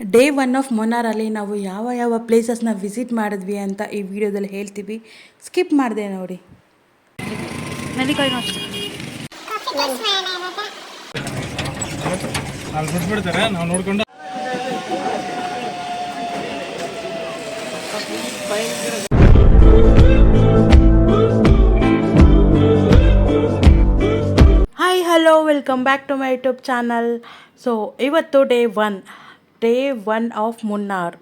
Day one of ಮುನ್ನಾರಲ್ಲಿ ನಾವು ಯಾವ ಯಾವ ಪ್ಲೇಸಸ್ನ ವಿಸಿಟ್ ಮಾಡಿದ್ವಿ ಅಂತ ಈ ವಿಡಿಯೋದಲ್ಲಿ ಹೇಳ್ತೀವಿ. ಸ್ಕಿಪ್ ಮಾಡಿದೆ ನೋಡಿ. Hi hello, welcome back to my YouTube channel. So ಇವತ್ತು day one of Munnar.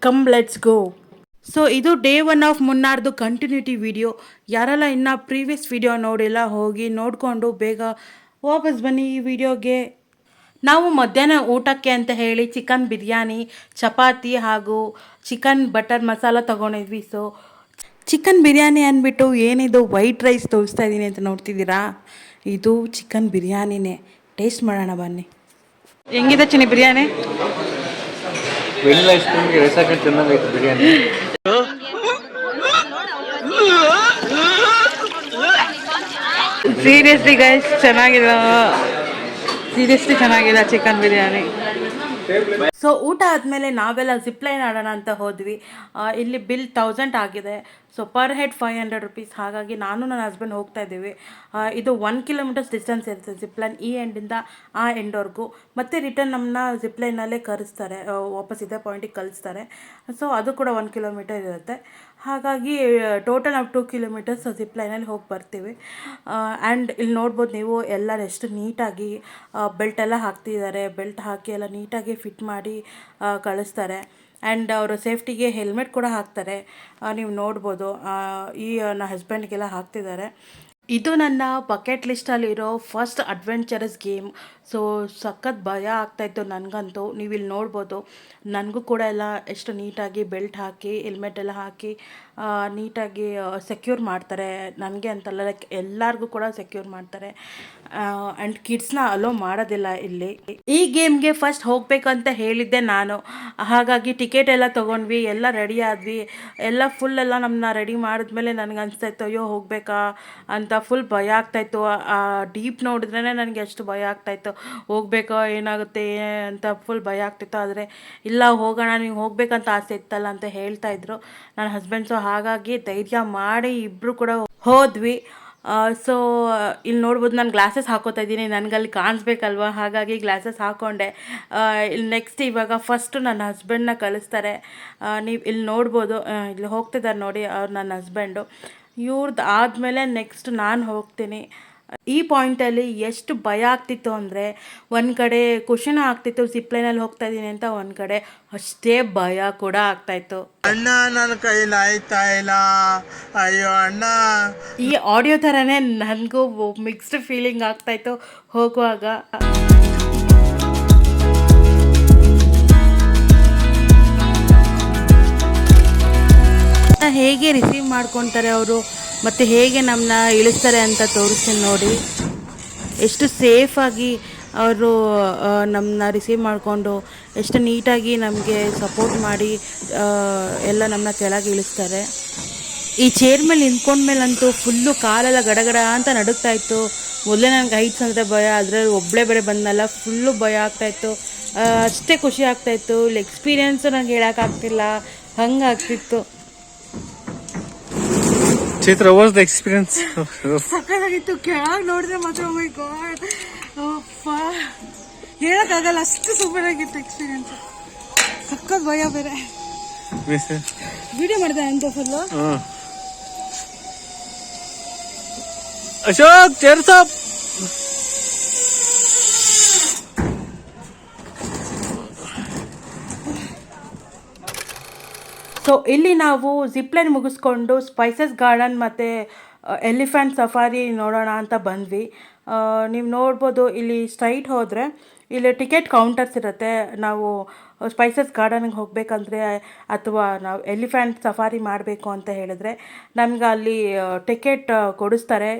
Come let's go. So ಇದು ಡೇ ಒನ್ ಆಫ್ ಮುನ್ನಾರ್ದು ಕಂಟಿನ್ಯೂಟಿ ವಿಡಿಯೋ. ಯಾರೆಲ್ಲ ಇನ್ನು ಪ್ರೀವಿಯಸ್ ವಿಡಿಯೋ ನೋಡಿಲ್ಲ ಹೋಗಿ ನೋಡಿಕೊಂಡು ಬೇಗ ವಾಪಸ್ ಬನ್ನಿ ಈ ವಿಡಿಯೋಗೆ. ನಾವು ಮಧ್ಯಾಹ್ನ ಊಟಕ್ಕೆ ಅಂತ ಹೇಳಿ ಚಿಕನ್ ಬಿರಿಯಾನಿ, ಚಪಾತಿ ಹಾಗೂ ಚಿಕನ್ ಬಟರ್ ಮಸಾಲ ತೊಗೊಂಡಿದ್ವಿ. ಸೊ ಚಿಕನ್ ಬಿರಿಯಾನಿ ಅಂದ್ಬಿಟ್ಟು ಏನಿದು ವೈಟ್ ರೈಸ್ ತೋರಿಸ್ತಾ ಇದ್ದೀನಿ ಅಂತ ನೋಡ್ತಿದ್ದೀರಾ, ಇದು ಚಿಕನ್ ಬಿರಿಯಾನಿನೇ. ಟೇಸ್ಟ್ ಮಾಡೋಣ ಬನ್ನಿ. ಹೆಂಗಿದೆ ಚಿನ್ನಿ ಬಿರಿಯಾನಿ? ವೆನಿಲಾ ಐಸ್ ಕ್ರೀಮ್ಗೆ ರೈಸ್ ಹಾಕೊಂಡು ಚೆನ್ನಾಗೈತೆ ಬಿರಿಯಾನಿ. ಸೀರಿಯಸ್ಲಿ ಗೈಸ್ ಚೆನ್ನಾಗಿದೆ ಚಿಕನ್ ಬಿರಿಯಾನಿ. ಸೊ ಊಟ ಆದಮೇಲೆ ನಾವೆಲ್ಲ ಜಿಪ್ಲೈನ್ ಆಡೋಣ ಅಂತ ಹೋದ್ವಿ. ಇಲ್ಲಿ ಬಿಲ್ 1000 ಆಗಿದೆ. So per head 500 rupees. ಹಾಗಾಗಿ ನಾನು ನನ್ನ ಹಸ್ಬೆಂಡ್ ಹೋಗ್ತಾ ಇದ್ದೀವಿ. ಇದು 1 ಕಿಲೋಮೀಟರ್ಸ್ ಡಿಸ್ಟೆನ್ಸ್ ಇರುತ್ತೆ ಜಿಪ್ಲೈನ್, ಈ ಎಂಡಿಂದ ಆ ಎಂಡ್ವರೆಗೂ. ಮತ್ತು ರಿಟರ್ನ್ ನಮ್ಮನ್ನ ಜಿಪ್ಲೈನಲ್ಲೇ ಕರೆಸ್ತಾರೆ, ವಾಪಸ್ ಇದೇ ಪಾಯಿಂಟಿಗೆ ಕಳಿಸ್ತಾರೆ. ಸೊ ಅದು ಕೂಡ 1 ಕಿಲೋಮೀಟರ್ ಇರುತ್ತೆ. ಹಾಗಾಗಿ ಟೋಟಲ್ ನಾವು 2 ಕಿಲೋಮೀಟರ್ಸ್ ಜಿಪ್ಲೈನಲ್ಲಿ ಹೋಗಿ ಬರ್ತೀವಿ. ಆ್ಯಂಡ್ ಇಲ್ಲಿ ನೋಡ್ಬೋದು ನೀವು ಎಲ್ಲ ಎಷ್ಟು ನೀಟಾಗಿ ಬೆಲ್ಟ್ ಎಲ್ಲ ಹಾಕ್ತಿದ್ದಾರೆ. ಬೆಲ್ಟ್ ಹಾಕಿ ಎಲ್ಲ ನೀಟಾಗಿ ಫಿಟ್ ಮಾಡಿ ಕಳಿಸ್ತಾರೆ. ಆ್ಯಂಡ್ ಅವರು ಸೇಫ್ಟಿಗೆ ಹೆಲ್ಮೆಟ್ ಕೂಡ ಹಾಕ್ತಾರೆ, ನೀವು ನೋಡ್ಬೋದು. ಈ ನನ್ನ ಹಸ್ಬೆಂಡ್ಗೆಲ್ಲ ಹಾಕ್ತಿದ್ದಾರೆ. ಇದು ನನ್ನ ಬಕೆಟ್ ಲಿಸ್ಟಲ್ಲಿರೋ ಫಸ್ಟ್ ಅಡ್ವೆಂಚರಸ್ ಗೇಮ್. ಸೊ ಸಖತ್ ಭಯ ಆಗ್ತಾಯಿತ್ತು ನನಗಂತೂ. ನೀವು ಇಲ್ಲಿ ನೋಡ್ಬೋದು, ನನಗೂ ಕೂಡ ಎಲ್ಲ ಎಷ್ಟು ನೀಟಾಗಿ ಬೆಲ್ಟ್ ಹಾಕಿ ಹೆಲ್ಮೆಟ್ ಎಲ್ಲ ಹಾಕಿ ನೀಟಾಗಿ ಸೆಕ್ಯೂರ್ ಮಾಡ್ತಾರೆ. ನನಗೆ ಅಂತಲ್ಲ, ಲೈಕ್ ಎಲ್ಲರಿಗೂ ಕೂಡ ಸೆಕ್ಯೂರ್ ಮಾಡ್ತಾರೆ. ಆ್ಯಂಡ್ ಕಿಡ್ಸ್ನ ಅಲೋ ಮಾಡೋದಿಲ್ಲ ಇಲ್ಲಿ. ಈ ಗೇಮ್ಗೆ ಫಸ್ಟ್ ಹೋಗಬೇಕಂತ ಹೇಳಿದ್ದೆ ನಾನು. ಹಾಗಾಗಿ ಟಿಕೆಟ್ ಎಲ್ಲ ತೊಗೊಂಡ್ವಿ, ಎಲ್ಲ ರೆಡಿ ಆದ್ವಿ. ಎಲ್ಲ ಫುಲ್ ಎಲ್ಲ ನಮ್ಮನ್ನ ರೆಡಿ ಮಾಡಿದ್ಮೇಲೆ ನನಗೆ ಅನಿಸ್ತಾಯಿತ್ತು, ಅಯ್ಯೋ ಹೋಗಬೇಕಾ ಅಂತ ಫುಲ್ ಭಯ ಆಗ್ತಾಯಿತ್ತು. ಆ ಡೀಪ್ ನೋಡಿದ್ರೇ ನನಗೆ ಎಷ್ಟು ಭಯ ಆಗ್ತಾಯಿತ್ತು, ಹೋಗ್ಬೇಕೋ ಏನಾಗುತ್ತೆ ಅಂತ ಫುಲ್ ಭಯ ಆಗ್ತಿತ್ತು. ಆದರೆ ಇಲ್ಲ ಹೋಗೋಣ, ನೀವು ಹೋಗ್ಬೇಕಂತ ಆಸೆ ಇತ್ತಲ್ಲ ಅಂತ ಹೇಳ್ತಾಯಿದ್ರು ನನ್ನ ಹಸ್ಬೆಂಡ್. ಸೊ ಹಾಗಾಗಿ ಧೈರ್ಯ ಮಾಡಿ ಇಬ್ಬರು ಕೂಡ ಹೋದ್ವಿ. ಸೊ ಇಲ್ಲಿ ನೋಡ್ಬೋದು, ನಾನು ಗ್ಲಾಸಸ್ ಹಾಕೋತಾ ಇದ್ದೀನಿ, ನನಗಲ್ಲಿ ಕಾಣಿಸ್ಬೇಕಲ್ವ, ಹಾಗಾಗಿ ಗ್ಲಾಸಸ್ ಹಾಕ್ಕೊಂಡೆ. ಇಲ್ಲಿ ನೆಕ್ಸ್ಟ್ ಇವಾಗ ಫಸ್ಟು ನನ್ನ ಹಸ್ಬೆಂಡ್ನ ಕಳಿಸ್ತಾರೆ. ನೀವು ಇಲ್ಲಿ ನೋಡ್ಬೋದು, ಇಲ್ಲಿ ಹೋಗ್ತಿದ್ದಾರೆ ನೋಡಿ ಅವ್ರು ನನ್ನ ಹಸ್ಬೆಂಡು. ಇವ್ರದ್ದು ಆದಮೇಲೆ ನೆಕ್ಸ್ಟ್ ನಾನು ಹೋಗ್ತೀನಿ. ಈ ಪಾಯಿಂಟಲ್ಲಿ ಎಷ್ಟು ಭಯ ಆಗ್ತಿತ್ತು ಅಂದರೆ, ಒಂದು ಕಡೆ ಖುಷಿನೂ ಆಗ್ತಿತ್ತು ಜಿಪ್ಲೈನಲ್ಲಿ ಹೋಗ್ತಾ ಇದ್ದೀನಿ ಅಂತ, ಒಂದು ಕಡೆ ಅಷ್ಟೇ ಭಯ ಕೂಡ ಆಗ್ತಾಯಿತ್ತು. ಅಣ್ಣ ನನ್ನ ಕೈಲಿ ಆಯ್ತಾ ಇಲ್ಲ, ಅಯ್ಯೋ ಅಣ್ಣ. ಈ ಆಡಿಯೋ ಥರನೇ ನನಗೂ ಮಿಕ್ಸ್ಡ್ ಫೀಲಿಂಗ್ ಆಗ್ತಾಯಿತ್ತು ಹೋಗುವಾಗ. ಹೇಗೆ ರಿಸೀವ್ ಮಾಡ್ಕೊತಾರೆ ಅವರು ಮತ್ತು ಹೇಗೆ ನಮ್ಮನ್ನ ಇಳಿಸ್ತಾರೆ ಅಂತ ತೋರಿಸ್ತೀನಿ ನೋಡಿ. ಎಷ್ಟು ಸೇಫಾಗಿ ಅವರು ನಮ್ಮನ್ನ ರಿಸೀವ್ ಮಾಡಿಕೊಂಡು ಎಷ್ಟು ನೀಟಾಗಿ ನಮಗೆ ಸಪೋರ್ಟ್ ಮಾಡಿ ಎಲ್ಲ ನಮ್ಮನ್ನ ಕೆಳಗೆ ಇಳಿಸ್ತಾರೆ. ಈ ಚೇರ್ ಮೇಲೆ ನಿಂತ್ಕೊಂಡ್ಮೇಲಂತೂ ಫುಲ್ಲು ಕಾಲೆಲ್ಲ ಗಡಗಡ ಅಂತ ನಡುಗ್ತಾ ಇತ್ತು. ಮೊದಲೇ ನನಗೆ ಹೈಟ್ಸ್ ಅಂದರೆ ಭಯ, ಅದರಲ್ಲಿ ಒಬ್ಬಳೇ ಬೇರೆ ಬಂದಲ್ಲ, ಫುಲ್ಲು ಭಯ ಆಗ್ತಾಯಿತ್ತು. ಅಷ್ಟೇ ಖುಷಿ ಆಗ್ತಾಯಿತ್ತು. ಇಲ್ಲಿ ಎಕ್ಸ್ಪೀರಿಯೆನ್ಸು ನನಗೆ ಹೇಳೋಕ್ಕಾಗ್ತಿಲ್ಲ, ಹಂಗಾಗ್ತಿತ್ತು. Chaitra, was the experience? ಸಕ್ಕತ್ತಾಗಿತ್ತು. ಕೆಳಗೆ ನೋಡಿದ್ರೆ ಮಾತ್ರ ಓ ಮೈ ಗಾಡ್, ಹೇಳೋಕ್ಕಾಗಲ್ಲ, ಅಷ್ಟು ಸೂಪರ್ ಆಗಿತ್ತು ಎಕ್ಸ್ಪೀರಿಯನ್ಸ್. ಸಕ್ಕತ್ ಭಯ ಬೇರೆ. ವಿಡಿಯೋ ಮಾಡಿದೆ ಅಂತ ಫುಲ್ಲು. ಅಶೋಕ್ ಚೇರ್ಸಪ್. ಸೊ ಇಲ್ಲಿ ನಾವು ಜಿಪ್ಲೈನ್ ಮುಗಿಸ್ಕೊಂಡು ಸ್ಪೈಸಸ್ ಗಾರ್ಡನ್ ಮತ್ತು ಎಲಿಫೆಂಟ್ ಸಫಾರಿ ನೋಡೋಣ ಅಂತ ಬಂದ್ವಿ. ನೀವು ನೋಡ್ಬೋದು, ಇಲ್ಲಿ ಸ್ಟ್ರೈಟ್ ಹೋದರೆ ಇಲ್ಲಿ ಟಿಕೆಟ್ ಕೌಂಟರ್ಸ್ ಇರುತ್ತೆ. ನಾವು ಸ್ಪೈಸಸ್ ಗಾರ್ಡನ್ಗೆ ಹೋಗಬೇಕಂದ್ರೆ ಅಥವಾ ನಾವು ಎಲಿಫೆಂಟ್ ಸಫಾರಿ ಮಾಡಬೇಕು ಅಂತ ಹೇಳಿದ್ರೆ ನಮ್ಗೆ ಅಲ್ಲಿ ಟಿಕೆಟ್ ಕೊಡಿಸ್ತಾರೆ,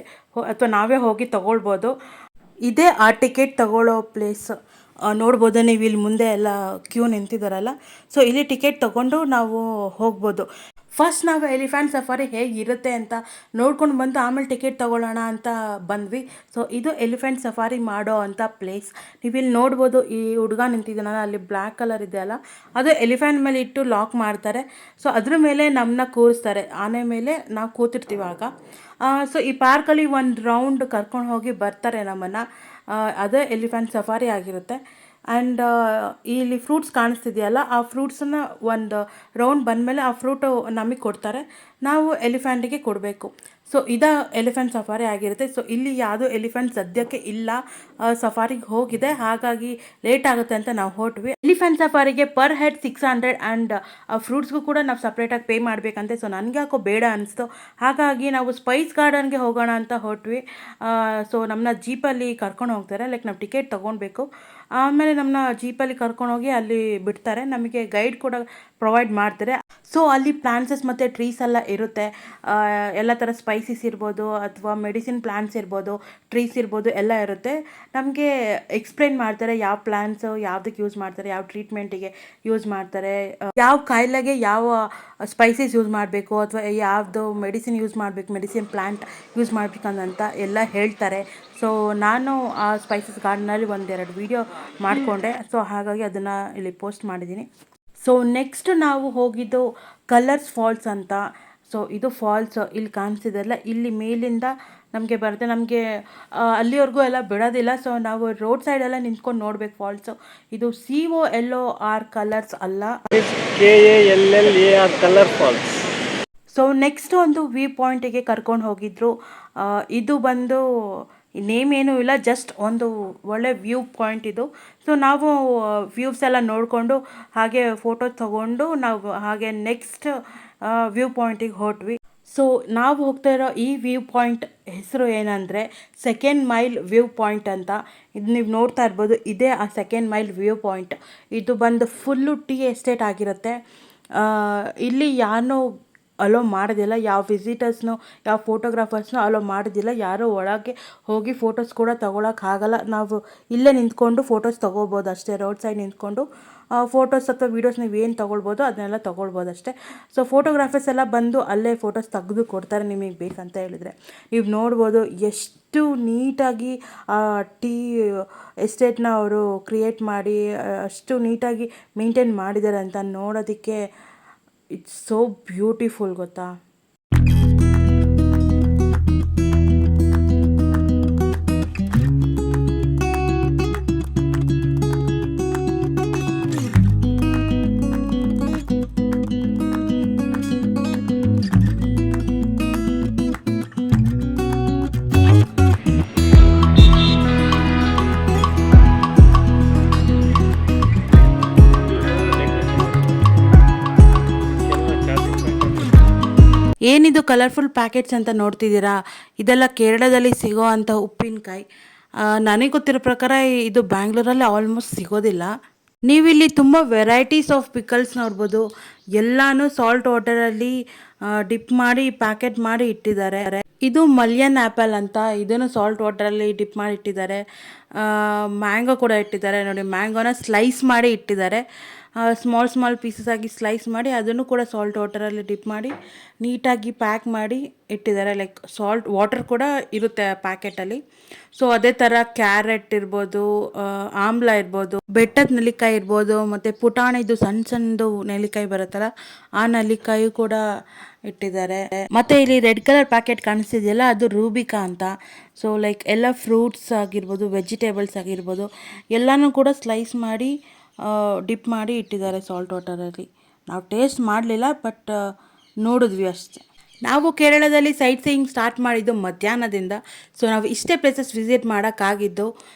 ಅಥವಾ ನಾವೇ ಹೋಗಿ ತೊಗೊಳ್ಬೋದು. ಇದೇ ಆ ಟಿಕೆಟ್ ತಗೊಳ್ಳೋ ಪ್ಲೇಸ್. ನೋಡ್ಬೋದು ನೀವು ಇಲ್ಲಿ ಮುಂದೆ ಎಲ್ಲ ಕ್ಯೂ ನಿಂತಿದ್ದಾರಲ್ಲ. ಸೊ ಇಲ್ಲಿ ಟಿಕೆಟ್ ತೊಗೊಂಡು ನಾವು ಹೋಗ್ಬೋದು. ಫಸ್ಟ್ ನಾವು ಎಲಿಫೆಂಟ್ ಸಫಾರಿ ಹೇಗಿರುತ್ತೆ ಅಂತ ನೋಡ್ಕೊಂಡು ಬಂದು ಆಮೇಲೆ ಟಿಕೆಟ್ ತೊಗೊಳ್ಳೋಣ ಅಂತ ಬಂದ್ವಿ. ಸೊ ಇದು ಎಲಿಫೆಂಟ್ ಸಫಾರಿ ಮಾಡೋ ಅಂಥ ಪ್ಲೇಸ್. ನೀವಿಲ್ಲಿ ನೋಡ್ಬೋದು, ಈ ಹುಡುಗ ನಿಂತಿದ್ದಾನಲ್ಲ, ಅಲ್ಲಿ ಬ್ಲ್ಯಾಕ್ ಕಲರ್ ಇದೆಯಲ್ಲ, ಅದು ಎಲಿಫೆಂಟ್ ಮೇಲೆ ಇಟ್ಟು ಲಾಕ್ ಮಾಡ್ತಾರೆ. ಸೊ ಅದ್ರ ಮೇಲೆ ನಮ್ಮನ್ನ ಕೂರಿಸ್ತಾರೆ, ಆನೆ ಮೇಲೆ ನಾವು ಕೂತಿರ್ತೀವಿ ಆಗ. ಸೊ ಈ ಪಾರ್ಕಲ್ಲಿ ಒಂದು ರೌಂಡ್ ಕರ್ಕೊಂಡು ಹೋಗಿ ಬರ್ತಾರೆ ನಮ್ಮನ್ನು. ಅದೇ ಎಲಿಫೆಂಟ್ ಸಫಾರಿ ಆಗಿರುತ್ತೆ. ಆ್ಯಂಡ್ ಇಲ್ಲಿ ಫ್ರೂಟ್ಸ್ ಕಾಣಿಸ್ತಿದೆಯಲ್ಲ, ಆ ಫ್ರೂಟ್ಸನ್ನು ಒಂದು ರೌಂಡ್ ಬಂದಮೇಲೆ ಆ ಫ್ರೂಟು ನಮಗೆ ಕೊಡ್ತಾರೆ, ನಾವು ಎಲಿಫೆಂಟಿಗೆ ಕೊಡಬೇಕು. ಸೊ ಇದು ಎಲಿಫೆಂಟ್ ಸಫಾರಿ ಆಗಿರುತ್ತೆ. ಸೊ ಇಲ್ಲಿ ಯಾವುದೋ ಎಲಿಫೆಂಟ್ ಸದ್ಯಕ್ಕೆ ಇಲ್ಲ, ಸಫಾರಿಗೆ ಹೋಗಿದೆ, ಹಾಗಾಗಿ ಲೇಟ್ ಆಗುತ್ತೆ ಅಂತ ನಾವು ಹೊರಟ್ವಿ. ಎಲಿಫೆಂಟ್ ಸಫಾರಿಗೆ ಪರ್ ಹೆಡ್ 600 ಆ್ಯಂಡ್ ಫ್ರೂಟ್ಸ್ಗೂ ಕೂಡ ನಾವು ಸಪ್ರೇಟಾಗಿ ಪೇ ಮಾಡಬೇಕಂತೆ. ಸೊ ನನಗೆ ಯಾಕೋ ಬೇಡ ಅನಿಸ್ತು, ಹಾಗಾಗಿ ನಾವು ಸ್ಪೈಸ್ ಗಾರ್ಡನ್ಗೆ ಹೋಗೋಣ ಅಂತ ಹೊರಟ್ವಿ. ಸೊ ನಮ್ಮನ್ನ ಜೀಪಲ್ಲಿ ಕರ್ಕೊಂಡು ಹೋಗ್ತಾರೆ, ಲೈಕ್ ನಾವು ಟಿಕೆಟ್ ತೊಗೊಳ್ಬೇಕು. ಆಮೇಲೆ ನಮ್ಮನ್ನ ಜೀಪಲ್ಲಿ ಕರ್ಕೊಂಡೋಗಿ ಅಲ್ಲಿ ಬಿಡ್ತಾರೆ, ನಮಗೆ ಗೈಡ್ ಕೂಡ ಪ್ರೊವೈಡ್ ಮಾಡ್ತಾರೆ. ಸೊ ಅಲ್ಲಿ ಪ್ಲಾಂಟ್ಸಸ್ ಮತ್ತು ಟ್ರೀಸ್ ಎಲ್ಲ ಇರುತ್ತೆ, ಎಲ್ಲ ಥರ ಸ್ಪೈಸಸ್ ಇರ್ಬೋದು ಅಥವಾ ಮೆಡಿಸಿನ್ ಪ್ಲಾಂಟ್ಸ್ ಇರ್ಬೋದು, ಟ್ರೀಸ್ ಇರ್ಬೋದು, ಎಲ್ಲ ಇರುತ್ತೆ. ನಮಗೆ ಎಕ್ಸ್ಪ್ಲೇನ್ ಮಾಡ್ತಾರೆ ಯಾವ ಪ್ಲಾಂಟ್ಸು ಯಾವುದಕ್ಕೆ ಯೂಸ್ ಮಾಡ್ತಾರೆ, ಯಾವ ಟ್ರೀಟ್ಮೆಂಟಿಗೆ ಯೂಸ್ ಮಾಡ್ತಾರೆ, ಯಾವ ಕಾಯಿಲೆಗೆ ಯಾವ ಸ್ಪೈಸಸ್ ಯೂಸ್ ಮಾಡಬೇಕು ಅಥವಾ ಯಾವುದು ಮೆಡಿಸಿನ್ ಯೂಸ್ ಮಾಡಬೇಕು, ಮೆಡಿಸಿನ್ ಪ್ಲಾಂಟ್ ಯೂಸ್ ಮಾಡಬೇಕಂತ ಎಲ್ಲ ಹೇಳ್ತಾರೆ. ಸೊ ನಾನು ಆ ಸ್ಪೈಸಸ್ ಗಾರ್ಡನಲ್ಲಿ ಒಂದೆರಡು ವೀಡಿಯೋ ಮಾಡಿಕೊಂಡೆ, ಸೊ ಹಾಗಾಗಿ ಅದನ್ನು ಇಲ್ಲಿ ಪೋಸ್ಟ್ ಮಾಡಿದ್ದೀನಿ. ಸೊ ನೆಕ್ಸ್ಟ್ ನಾವು ಹೋಗಿದ್ದು ಕಲರ್ಸ್ ಫಾಲ್ಸ್ ಅಂತ. ಸೊ ಇದು ಫಾಲ್ಸ್ ಇಲ್ಲಿ ಕಾಣಿಸ್ತಿದೆಯಲ್ಲ, ಇಲ್ಲಿ ಮೇಲಿಂದ ನಮಗೆ ಬರುತ್ತೆ. ನಮಗೆ ಅಲ್ಲಿವರೆಗೂ ಎಲ್ಲ ಬಿಡೋದಿಲ್ಲ, ಸೊ ನಾವು ರೋಡ್ ಸೈಡೆಲ್ಲ ನಿಂತ್ಕೊಂಡು ನೋಡ್ಬೇಕು ಫಾಲ್ಸು. ಇದು COLOR ಕಲರ್ಸ್ ಅಲ್ಲ, KALLAR Kallar falls. So next ಒಂದು ವ್ಯೂ ಪಾಯಿಂಟಿಗೆ ಕರ್ಕೊಂಡು ಹೋಗಿದ್ರು. ಇದು ಬಂದು ನೇಮ್ ಏನೂ ಇಲ್ಲ, ಜಸ್ಟ್ ಒಂದು ಒಳ್ಳೆ ವ್ಯೂ ಪಾಯಿಂಟ್ ಇದು. ಸೊ ನಾವು ವ್ಯೂಸ್ ಎಲ್ಲ ನೋಡಿಕೊಂಡು ಹಾಗೆ ಫೋಟೋಸ್ ತೊಗೊಂಡು ನಾವು ಹಾಗೆ ನೆಕ್ಸ್ಟ್ ವ್ಯೂ ಪಾಯಿಂಟಿಗೆ ಹೊರಟ್ವಿ. ಸೊ ನಾವು ಹೋಗ್ತಾ ಇರೋ ಈ ವ್ಯೂ ಪಾಯಿಂಟ್ ಹೆಸರು ಏನಂದರೆ ಸೆಕೆಂಡ್ ಮೈಲ್ ವ್ಯೂ ಪಾಯಿಂಟ್ ಅಂತ. ಇದು ನೀವು ನೋಡ್ತಾ ಇರ್ಬೋದು, ಇದೇ ಆ ಸೆಕೆಂಡ್ ಮೈಲ್ ವ್ಯೂ ಪಾಯಿಂಟ್. ಇದು ಬಂದು ಫುಲ್ಲು ಟೀ ಎಸ್ಟೇಟ್ ಆಗಿರುತ್ತೆ. ಇಲ್ಲಿ ಯಾರನ್ನೂ ಅಲೋ ಮಾಡೋದಿಲ್ಲ, ಯಾವ ವಿಸಿಟರ್ಸ್ನೂ ಯಾವ ಫೋಟೋಗ್ರಾಫರ್ಸ್ನೂ ಅಲೋ ಮಾಡೋದಿಲ್ಲ. ಯಾರೂ ಒಳಗೆ ಹೋಗಿ ಫೋಟೋಸ್ ಕೂಡ ತೊಗೊಳಕ್ಕಾಗಲ್ಲ, ನಾವು ಇಲ್ಲೇ ನಿಂತ್ಕೊಂಡು ಫೋಟೋಸ್ ತೊಗೋಬೋದು ಅಷ್ಟೇ. ರೋಡ್ ಸೈಡ್ ನಿಂತ್ಕೊಂಡು ಫೋಟೋಸ್ ಅಥವಾ ವೀಡಿಯೋಸ್ ನೀವು ಏನು ತೊಗೊಳ್ಬೋದು ಅದನ್ನೆಲ್ಲ ತೊಗೊಳ್ಬೋದು ಅಷ್ಟೇ. ಸೊ ಫೋಟೋಗ್ರಾಫರ್ಸ್ ಎಲ್ಲ ಬಂದು ಅಲ್ಲೇ ಫೋಟೋಸ್ ತೆಗೆದು ಕೊಡ್ತಾರೆ ನಿಮಗೆ ಬೇಕಂತ ಹೇಳಿದರೆ. ನೀವು ನೋಡ್ಬೋದು ಎಷ್ಟು ನೀಟಾಗಿ ಟೀ ಎಸ್ಟೇಟ್ನ ಅವರು ಕ್ರಿಯೇಟ್ ಮಾಡಿ ಅಷ್ಟು ನೀಟಾಗಿ ಮೇಂಟೈನ್ ಮಾಡಿದ್ದಾರೆ ಅಂತ ನೋಡೋದಕ್ಕೆ ಇಟ್ಸ್ ಸೋ ಬ್ಯೂಟಿಫುಲ್, ಗೊತ್ತಾ. ಏನಿದು ಕಲರ್ಫುಲ್ ಪ್ಯಾಕೆಟ್ಸ್ ಅಂತ ನೋಡ್ತಿದ್ದೀರಾ, ಇದೆಲ್ಲ ಕೇರಳದಲ್ಲಿ ಸಿಗೋ ಅಂಥ ಉಪ್ಪಿನಕಾಯಿ. ನನಗೆ ಗೊತ್ತಿರೋ ಪ್ರಕಾರ ಇದು ಬ್ಯಾಂಗ್ಳೂರಲ್ಲಿ ಆಲ್ಮೋಸ್ಟ್ ಸಿಗೋದಿಲ್ಲ. ನೀವಿಲ್ಲಿ ತುಂಬ ವೆರೈಟೀಸ್ ಆಫ್ ಪಿಕಲ್ಸ್ ನೋಡ್ಬೋದು, ಎಲ್ಲನೂ ಸಾಲ್ಟ್ ವಾಟರಲ್ಲಿ ಡಿಪ್ ಮಾಡಿ ಪ್ಯಾಕೆಟ್ ಮಾಡಿ ಇಟ್ಟಿದ್ದಾರೆ. ಇದು ಮಲ್ಯನ್ ಆ್ಯಪಲ್ ಅಂತ, ಇದನ್ನು ಸಾಲ್ಟ್ ವಾಟರಲ್ಲಿ ಡಿಪ್ ಮಾಡಿ ಇಟ್ಟಿದ್ದಾರೆ. ಮ್ಯಾಂಗೋ ಕೂಡ ಇಟ್ಟಿದ್ದಾರೆ ನೋಡಿ, ಮ್ಯಾಂಗೋನ ಸ್ಲೈಸ್ ಮಾಡಿ ಇಟ್ಟಿದ್ದಾರೆ. ಸ್ಮಾಲ್ ಪೀಸಸ್ ಆಗಿ ಸ್ಲೈಸ್ ಮಾಡಿ ಅದನ್ನು ಕೂಡ ಸಾಲ್ಟ್ ವಾಟರಲ್ಲಿ ಡಿಪ್ ಮಾಡಿ ನೀಟಾಗಿ ಪ್ಯಾಕ್ ಮಾಡಿ ಇಟ್ಟಿದ್ದಾರೆ. ಲೈಕ್ ಸಾಲ್ಟ್ ವಾಟರ್ ಕೂಡ ಇರುತ್ತೆ ಪ್ಯಾಕೆಟಲ್ಲಿ. ಸೊ ಅದೇ ಥರ ಕ್ಯಾರೆಟ್ ಇರ್ಬೋದು, ಆಮ್ಲ ಇರ್ಬೋದು, ಬೆಟ್ಟದ ನೆಲ್ಲಿಕಾಯಿ ಇರ್ಬೋದು, ಮತ್ತು ಪುಟಾಣಿದು ಸಣ್ಣದು ನೆಲ್ಲಿಕಾಯಿ ಬರುತ್ತಲ್ಲ ಆ ನೆಲ್ಲಿಕಾಯಿ ಕೂಡ ಇಟ್ಟಿದ್ದಾರೆ. ಮತ್ತು ಇಲ್ಲಿ ರೆಡ್ ಕಲರ್ ಪ್ಯಾಕೆಟ್ ಕಾಣಿಸ್ತಿದೆಯಲ್ಲ, ಅದು ರೂಬಿಕಾ ಅಂತ. ಸೊ ಲೈಕ್ ಎಲ್ಲ ಫ್ರೂಟ್ಸ್ ಆಗಿರ್ಬೋದು, ವೆಜಿಟೇಬಲ್ಸ್ ಆಗಿರ್ಬೋದು, ಎಲ್ಲನೂ ಕೂಡ ಸ್ಲೈಸ್ ಮಾಡಿ ಡಿಪ್ ಮಾಡಿ ಇಟ್ಟಿದ್ದಾರೆ ಸಾಲ್ಟ್ ವಾಟರಲ್ಲಿ. ನಾವು ಟೇಸ್ಟ್ ಮಾಡಲಿಲ್ಲ, ಬಟ್ ನೋಡಿದ್ವಿ ಅಷ್ಟೇ. ನಾವು ಕೇರಳದಲ್ಲಿ ಸೈಟ್ ಸೀಯಿಂಗ್ ಸ್ಟಾರ್ಟ್ ಮಾಡಿದ್ದು ಮಧ್ಯಾಹ್ನದಿಂದ. ಸೊ ನಾವು ಇಷ್ಟೇ ಪ್ಲೇಸಸ್ ವಿಸಿಟ್ ಮಾಡೋಕ್ಕಾಗಿದ್ದು,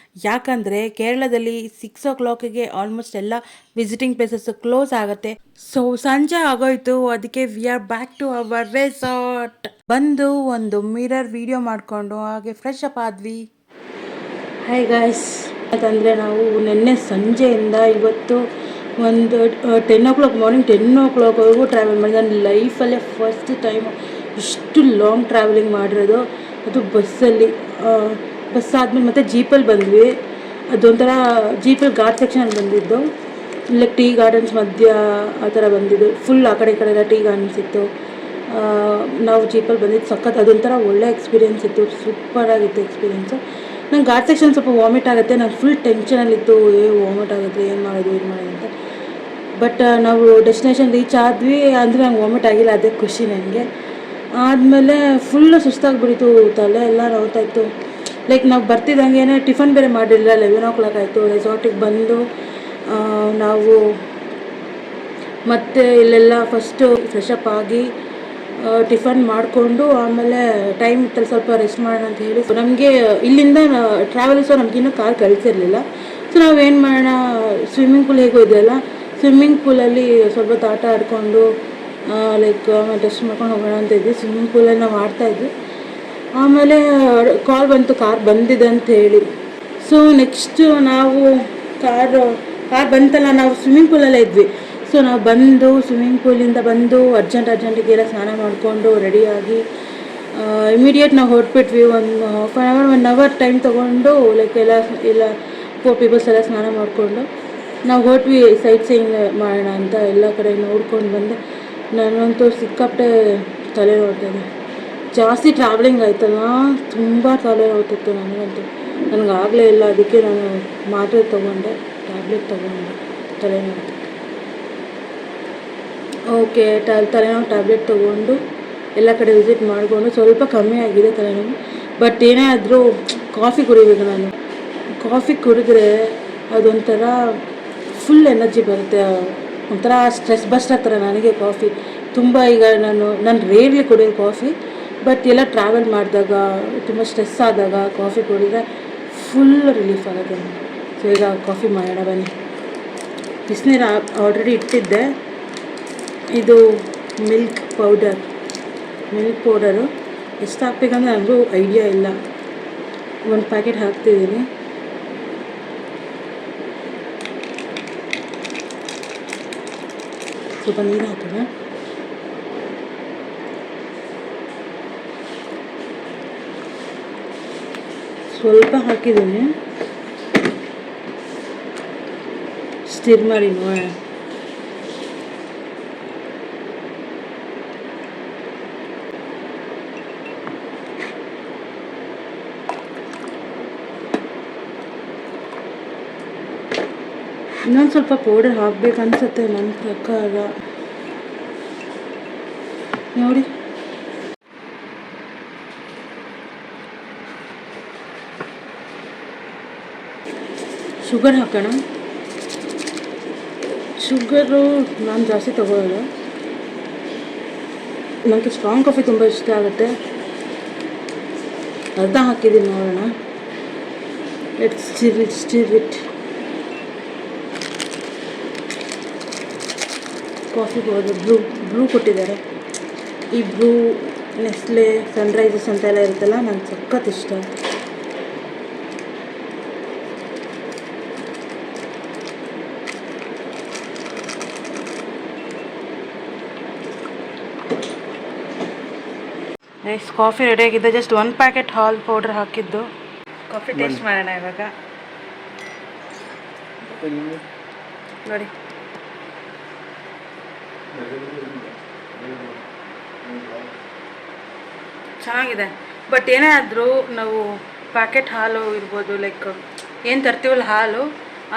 ಯಾಕಂದರೆ ಕೇರಳದಲ್ಲಿ 6 o'clock ಆಲ್ಮೋಸ್ಟ್ ಎಲ್ಲ ವಿಸಿಟಿಂಗ್ ಪ್ಲೇಸಸ್ ಕ್ಲೋಸ್ ಆಗುತ್ತೆ. ಸೊ ಸಂಜೆ ಆಗೋಯ್ತು, ಅದಕ್ಕೆ we are back to our resort. ಬಂದು ಒಂದು ಮಿರರ್ ವಿಡಿಯೋ ಮಾಡಿಕೊಂಡು ಹಾಗೆ ಫ್ರೆಶ್ ಅಪ್ ಆದ್ವಿ. ಹಾಯ್ ಗಾಯ್ಸ್, ಯಾಕಂದರೆ ನಾವು ನಿನ್ನೆ ಸಂಜೆಯಿಂದ ಇವತ್ತು ಒಂದು 10 o'clock ಮಾರ್ನಿಂಗ್ 10 o'clockವರೆಗೂ ಟ್ರಾವೆಲ್ ಮಾಡಿದೆ. ನನ್ನ ಲೈಫಲ್ಲೇ ಫಸ್ಟ್ ಟೈಮ್ ಇಷ್ಟು ಲಾಂಗ್ ಟ್ರಾವೆಲಿಂಗ್ ಮಾಡಿರೋದು, ಅದು ಬಸ್ಸಲ್ಲಿ. ಬಸ್ ಆದಮೇಲೆ ಮತ್ತೆ ಜೀಪಲ್ಲಿ ಬಂದ್ವಿ. ಅದೊಂಥರ ಜೀಪಲ್ಲಿ ಘಾಟ್ ಸೆಕ್ಷನಲ್ಲಿ ಬಂದಿದ್ದು, ಇಲ್ಲ ಟೀ ಗಾರ್ಡನ್ಸ್ ಮಧ್ಯ ಆ ಥರ ಬಂದಿದ್ದು. ಫುಲ್ ಆ ಕಡೆ ಈ ಕಡೆ ಎಲ್ಲ ಟೀ ಗಾರ್ಡನ್ಸ್ ಇತ್ತು. ನಾವು ಜೀಪಲ್ಲಿ ಬಂದಿದ್ದು ಸಖತ್ ಅದೊಂಥರ ಒಳ್ಳೆ ಎಕ್ಸ್ಪೀರಿಯೆನ್ಸ್ ಇತ್ತು, ಸೂಪರಾಗಿತ್ತು ಎಕ್ಸ್ಪೀರಿಯೆನ್ಸು. ನಂಗೆ ಘಾಟ್ ಸೆಕ್ಷನ್ ಸ್ವಲ್ಪ ವಾಮಿಟ್ ಆಗುತ್ತೆ, ನಾನು ಫುಲ್ ಟೆನ್ಷನಲ್ಲಿತ್ತು, ವಾಮಿಟ್ ಆಗುತ್ತೆ, ಏನು ಮಾಡೋದು ಅಂತ. ಬಟ್ ನಾವು ಡೆಸ್ಟಿನೇಷನ್ ರೀಚ್ ಆದ್ವಿ ಅಂದರೆ ನಂಗೆ ವಾಮಿಟ್ ಆಗಿಲ್ಲ, ಅದೇ ಖುಷಿ ನನಗೆ. ಆದಮೇಲೆ ಫುಲ್ಲು ಸುಸ್ತಾಗಿಬಿಟ್ಟಿತ್ತು, ತಲೆ ಎಲ್ಲ ನೋವ್ತಾಯಿತ್ತು. ಲೈಕ್ ನಾವು ಬರ್ತಿದ್ದಂಗೆ ಟಿಫನ್ ಬೇರೆ ಮಾಡಿರಲಿಲ್ಲ, 11 ಆಯಿತು. ರೆಸಾರ್ಟಿಗೆ ಬಂದು ನಾವು ಮತ್ತೆ ಇಲ್ಲೆಲ್ಲ ಫಸ್ಟು ಫ್ರೆಶಪ್ ಆಗಿ ಟಿಫನ್ ಮಾಡಿಕೊಂಡು ಆಮೇಲೆ ಟೈಮ್ ಇತ್ತಲ್ಲಿ ಸ್ವಲ್ಪ ರೆಸ್ಟ್ ಮಾಡೋಣ ಅಂತ ಹೇಳಿ, ಸೊ ನಮಗೆ ಇಲ್ಲಿಂದ ಟ್ರಾವೆಲ್ಸು ನಮಗಿನ್ನೂ ಕಾರ್ ಕಳಿಸಿರಲಿಲ್ಲ. ಸೊ ನಾವೇನು ಮಾಡೋಣ, ಸ್ವಿಮ್ಮಿಂಗ್ ಪೂಲ್ ಹೇಗೂ ಇದೆಯಲ್ಲ, ಸ್ವಿಮ್ಮಿಂಗ್ ಪೂಲಲ್ಲಿ ಸ್ವಲ್ಪ ಆಟ ಆಡಿಕೊಂಡು ಲೈಕ್ ಆಮೇಲೆ ರೆಸ್ಟ್ ಮಾಡ್ಕೊಂಡು ಹೋಗೋಣ ಅಂತ ಇದ್ವಿ. ಸ್ವಿಮ್ಮಿಂಗ್ ಪೂಲಲ್ಲಿ ನಾವು ಆಡ್ತಾಯಿದ್ವಿ. ಆಮೇಲೆ ಕಾಲ್ ಬಂತು, ಕಾರ್ ಬಂದಿದೆ ಅಂತ ಹೇಳಿ. ಸೊ ನೆಕ್ಸ್ಟು ನಾವು ಕಾರ್ ಬಂತಲ್ಲ, ನಾವು ಸ್ವಿಮ್ಮಿಂಗ್ ಪೂಲಲ್ಲೇ ಇದ್ವಿ. ಸೊ ನಾವು ಬಂದು ಸ್ವಿಮ್ಮಿಂಗ್ ಪೂಲಿಂದ ಬಂದು ಅರ್ಜೆಂಟಿಗೆಲ್ಲ ಸ್ನಾನ ಮಾಡಿಕೊಂಡು ರೆಡಿಯಾಗಿ ಇಮಿಡಿಯೇಟ್ ನಾವು ಹೊರಟ್ಬಿಟ್ವಿ. ಒಂದು half an hour 1 hour time ತೊಗೊಂಡು ಲೈಕ್ ಎಲ್ಲ 4 ಪೀಪಲ್ಸ್ ಎಲ್ಲ ಸ್ನಾನ ಮಾಡಿಕೊಂಡು ನಾವು ಹೊರಟ್ವಿ ಸೈಟ್ ಸೀಯಿಂಗ್ ಮಾಡೋಣ ಅಂತ. ಎಲ್ಲ ಕಡೆ ನೋಡ್ಕೊಂಡು ಬಂದೆ. ನಾನಂತೂ ಸಿಕ್ಕಾಪಟ್ಟೆ ತಲೆ ನೋಡ್ತಾಯಿದ್ದೆ, ಜಾಸ್ತಿ ಟ್ರಾವೆಲಿಂಗ್ ಆಯ್ತಲ್ಲ, ತುಂಬ ತಲೆ ನೋಡ್ತಿತ್ತು ನನಗಂತೂ. ನನಗಾಗಲೇ ಇಲ್ಲ, ಅದಕ್ಕೆ ನಾನು ಮಾತ್ರೆ ತೊಗೊಂಡೆ, ಟ್ಯಾಬ್ಲೆಟ್ ತೊಗೊಂಡೆ, ತಲೆನೋವು. ಓಕೆ, ತಲೆನೋವು ಟ್ಯಾಬ್ಲೆಟ್ ತೊಗೊಂಡು ಎಲ್ಲ ಕಡೆ ವಿಸಿಟ್ ಮಾಡಿಕೊಂಡು ಸ್ವಲ್ಪ ಕಮ್ಮಿ ಆಗಿದೆ ತಲೆನೋವು. ಬಟ್ ಏನೇ ಆದರೂ ಕಾಫಿ ಕುಡಿಬೇಕು. ನಾನು ಕಾಫಿ ಕುಡಿದ್ರೆ ಅದೊಂಥರ ಫುಲ್ ಎನರ್ಜಿ ಬರುತ್ತೆ, ಒಂಥರ ಸ್ಟ್ರೆಸ್ ಬಸ್ಟರ್ ಥರ ನನಗೆ ಕಾಫಿ ತುಂಬ. ಈಗ ನಾನು ರೇರ್ಲಿ ಕುಡಿಯೋದು ಕಾಫಿ, ಬಟ್ ಎಲ್ಲ ಟ್ರಾವೆಲ್ ಮಾಡಿದಾಗ ತುಂಬ ಸ್ಟ್ರೆಸ್ ಆದಾಗ ಕಾಫಿ ಕುಡಿದ್ರೆ ಫುಲ್ ರಿಲೀಫ್ ಆಗುತ್ತೆ. ಸೊ ಈಗ ಕಾಫಿ ಮಾಡೋಣ ಬನ್ನಿ. ಬಿಸಿನೀರು ಆಲ್ರೆಡಿ ಇಟ್ಟಿದ್ದೆ. ಇದು ಮಿಲ್ಕ್ ಪೌಡರು ಎಷ್ಟು ಹಾಕ್ಬೇಕಂದ್ರೆ ನನಗೂ ಐಡಿಯಾ ಇಲ್ಲ. 1 ಪ್ಯಾಕೆಟ್ ಹಾಕ್ತಿದ್ದೀನಿ. ಸ್ವಲ್ಪ ನೀರು ಹಾಕೋಣ. ಸ್ವಲ್ಪ ಹಾಕಿದ್ದೀನಿ, ಸ್ಟಿರ್ ಮಾಡಿ ನೋಡೋಣ. ಇನ್ನೊಂದು ಸ್ವಲ್ಪ ಪೌಡರ್ ಹಾಕ್ಬೇಕನ್ಸುತ್ತೆ ನನ್ನ ಪ್ರಕಾರ. ನೋಡಿ, ಶುಗರ್ ಹಾಕೋಣ. ಶುಗರು ನಾನು ಜಾಸ್ತಿ ತಗೊಳ್ಳೋದು, ನನಗೆ ಸ್ಟ್ರಾಂಗ್ ಕಾಫಿ ತುಂಬ ಇಷ್ಟ ಆಗುತ್ತೆ. ಅರ್ಧ ಹಾಕಿದ್ದೀನಿ, ನೋಡೋಣ. Let's stir it. Coffee powder Bru ಕೊಟ್ಟಿದ್ದಾರೆ. ಈ ಬ್ರೂ, ನೆಸ್ಲೆ, ಸನ್ರೈಸಸ್ ಅಂತೆಲ್ಲ ಇರುತ್ತಲ್ಲ, ನನಗೆ ಸಖತ್ ಇಷ್ಟ. ಕಾಫಿ ರೆಡಿಯಾಗಿದೆ. ಜಸ್ಟ್ 1 ಪ್ಯಾಕೆಟ್ ಹಾಲ್ ಪೌಡರ್ ಹಾಕಿದ್ದು. ಕಾಫಿ ಟೇಸ್ಟ್ ಮಾಡೋಣ ಇವಾಗ. ನೋಡಿ, ಚೆನ್ನಾಗಿದೆ. ಬಟ್ ಏನೇ ಆದರೂ ನಾವು ಪ್ಯಾಕೆಟ್ ಹಾಲು ಇರ್ಬೋದು, ಲೈಕ್ ಏನು ತರ್ತೀವಲ್ಲ ಹಾಲು,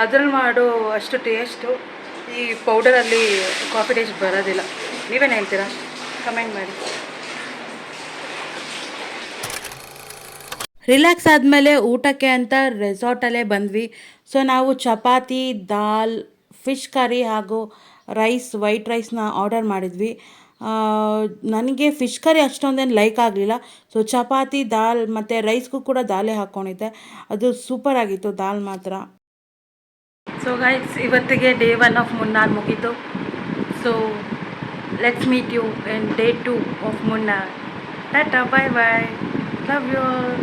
ಅದ್ರಲ್ಲಿ ಮಾಡೋ ಅಷ್ಟು ಟೇಸ್ಟು ಈ ಪೌಡರಲ್ಲಿ ಕಾಫಿ ಟೇಸ್ಟ್ ಬರೋದಿಲ್ಲ. ನೀವೇನು ಹೇಳ್ತೀರಾ? ಕಮೆಂಟ್ ಮಾಡಿ. ರಿಲ್ಯಾಕ್ಸ್ ಆದಮೇಲೆ ಊಟಕ್ಕೆ ಅಂತ ರೆಸಾರ್ಟಲ್ಲೇ ಬಂದ್ವಿ. ಸೊ ನಾವು ಚಪಾತಿ, ದಾಲ್, ಫಿಶ್ ಕರಿ ಹಾಗೂ ವೈಟ್ ರೈಸ್ನ ಆರ್ಡರ್ ಮಾಡಿದ್ವಿ. ನನಗೆ ಫಿಶ್ ಕರಿ ಅಷ್ಟೊಂದೇನು ಲೈಕ್ ಆಗಲಿಲ್ಲ. ಸೊ ಚಪಾತಿ, ದಾಲ್ ಮತ್ತು ರೈಸ್ಗೂ ಕೂಡ ದಾಲೇ ಹಾಕ್ಕೊಂಡಿದ್ದೆ. ಅದು ಸೂಪರ್ ಆಗಿತ್ತು, ದಾಲ್ ಮಾತ್ರ. ಸೊ ಗೈಸ್, ಇವತ್ತಿಗೆ ಡೇ 1 ಆಫ್ ಮುನ್ನಾರ್ ಮುಗೀತು. So let's meet you in day 2 of Munnar. Tata, bye bye, love you all.